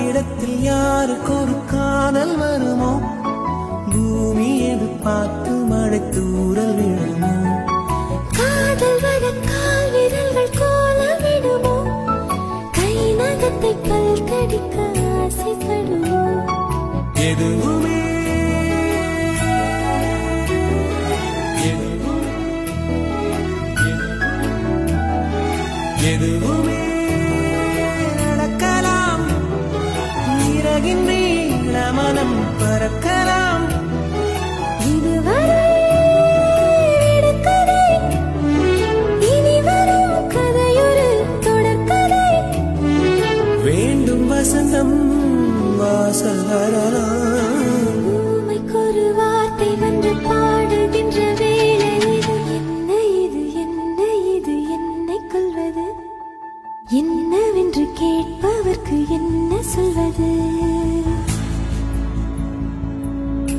யாரிடத்தில் யாருக்கு ஒரு காதல் வருமோ பூமி எது பார்த்து மழை தூரல் விழுமோ காதல் வர கால் விரல்கள் கோலமிடுமோ கை நகத்தை பல் கடிக்க ஆசைப்படுமோ எதுவுமே எதுவுமே நடக்கலாம் இறகின் நீள மனம் பறக்கலாம் இதுவரை விடுகதை இனி வரும் கதையொரு தொடர்கதை வேண்டும் வசந்தம் வாசல் வரலாம் ஊமைக்கொரு வார்த்தை வந்து பாடுகின்ற வேளை இது என்னை கொல்வது என்னவென்று கேட்பவர்க்கு என்ன சொல்வது